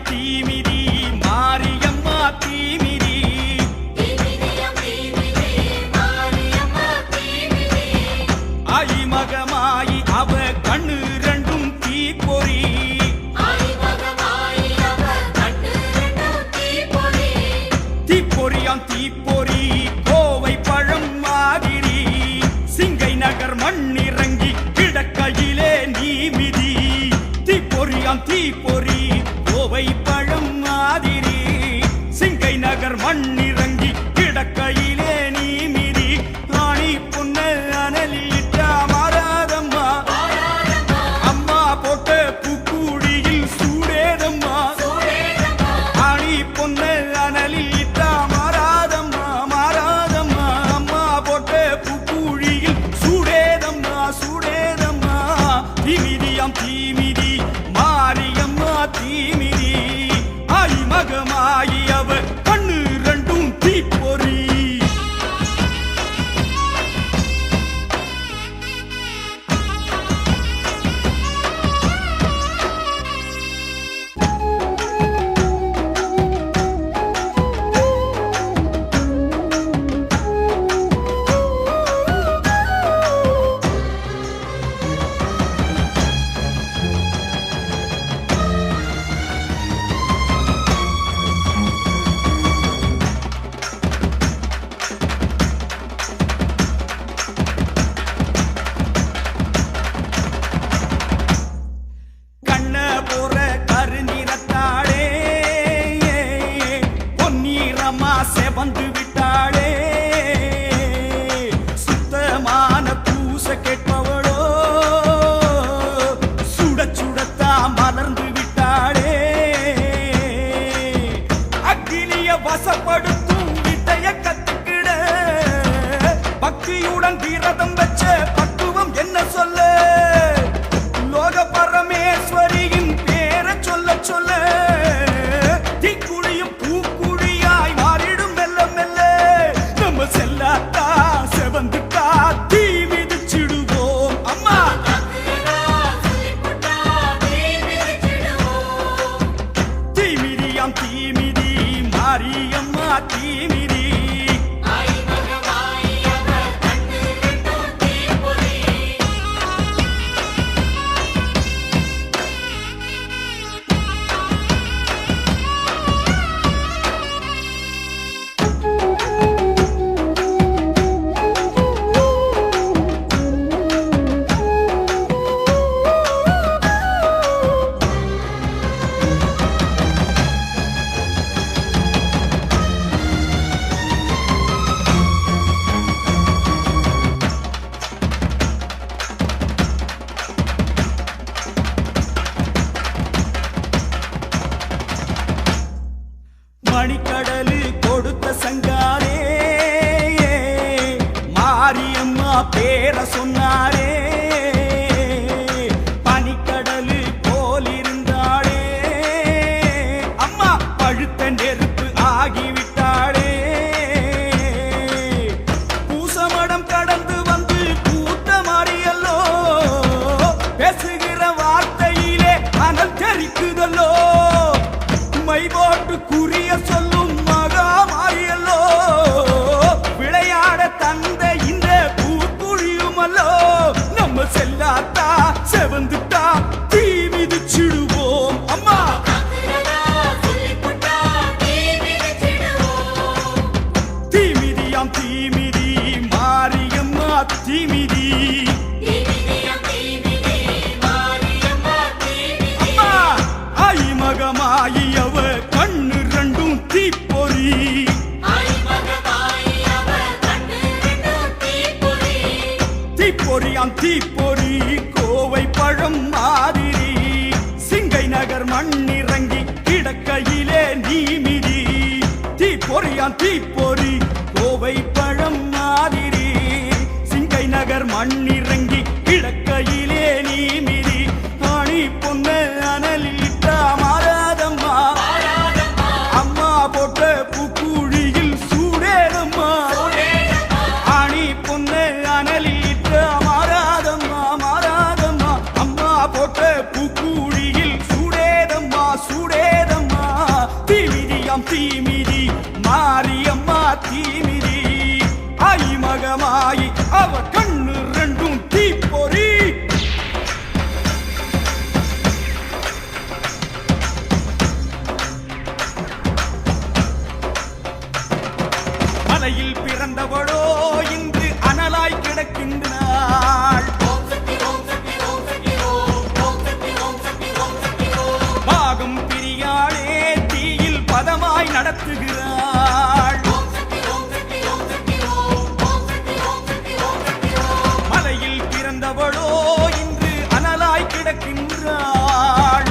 தீமிதி மாரியம்மா தீமிதி ஆயி மகமாயி அவ கண்ணு ரெண்டும் தீப்பொறி தீப்பொறியாம் தீப்பொறி கோவை பழம் மாதிரி சிங்கை நகர் மண்ணிறங்கி கிடக்கையிலே நீமிதி தீப்பொறியாம் தீப்பொறி கோவை பழம் மாதிரி சிங்கை நகர் மண்ணிறங்கி கிடக்கையிலே நீமிதி ஆணி பொன்ன அனலிட்டா மாறாதம்மா அம்மா போட்ட பூக்குழியில் சூடேதம்மா ஆணி பொன்ன அனலிட்டா மாறாதம்மா மாறாதம்மா அம்மா போட்ட பூக்குழியில் சூடேதம்மா சூடேதம்மா தீமிதியாம் தீமிதி மாரியம்மா தீமிதி ஆயி மகமாயி அவ கண்ணு ரெண்டும் தீப்பொறி கண்ண போற கருநிறத்தாளே பொன்னீரம்மா செவந்து விட்டாளே சுத்தமான பூச கேட்பவளோ சுட சுடத்தா மலர்ந்து விட்டாளே அக்கினிய வசப்படுத்தும் வித்தைய கத்துக்கிட பக்தியுடன் விரதம் வச்ச பக்குவம் என்ன சொல்ல லோக பரமேஸ்வரியின் பேர சொல்ல சொல்ல தீக்குழியும் பூக்குழியாய் மாறிடும் மெல்ல மெல்ல நம்ம செல்லாத்தா செவந்துட்டா தீ மிதிச்சிடுவோம் அம்மா தீமிதியாம் தீமிதி மாரியம்மா தீமிதி மணிக்கடலு கொடுத்த சங்காரே மாரியம்மா பேர சொன்னாரே பனிக்கடலு போலிருந்தாளே அம்மா பழுத்த நெருப்பு ஆகிவிட்டாளே பூசமடம் கடந்து வந்து கூத்த மாறியல்லோ பேசுகிற வார்த்தையிலே அனல் தெரிக்குதல்லோ மை போட்டு குறிய சொல்லும் மகாமாரியல்லோ விளையாட தந்த இந்த பூக்குழியுமல்லோ நம்ம செல்லாத்தா செவந்துட்டா தீ மிதிச்சிடுவோம் அம்மா தீமிதியாம் தீமிதி மாரியம்மா தீமிதி அம்மா ஆயி மகமாயி அவ கண்ணு ரெண்டும் தீப்பொறி தீப்பொறியாம் தீப்பொறி கோவை பழம் மாதிரி கிடக்கின்றாள்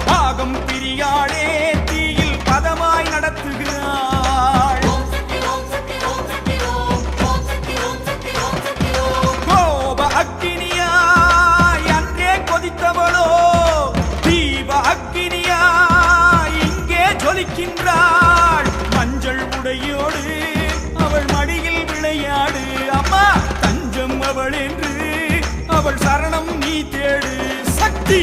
பாகம் பிரியாளே தீயில் பதமாய் நடத்துகிறாள் கோப அக்கினியாய் அன்றே கொதித்தவளோ தீப அக்கினியாய் இங்கே ஜொலிக்கின்றாள் மஞ்சள் உடையோடு அவள் மடியில் விளையாடு அம்மா தஞ்சம் அவள் என்று அவள் சரணம் நீ தேடு சக்தி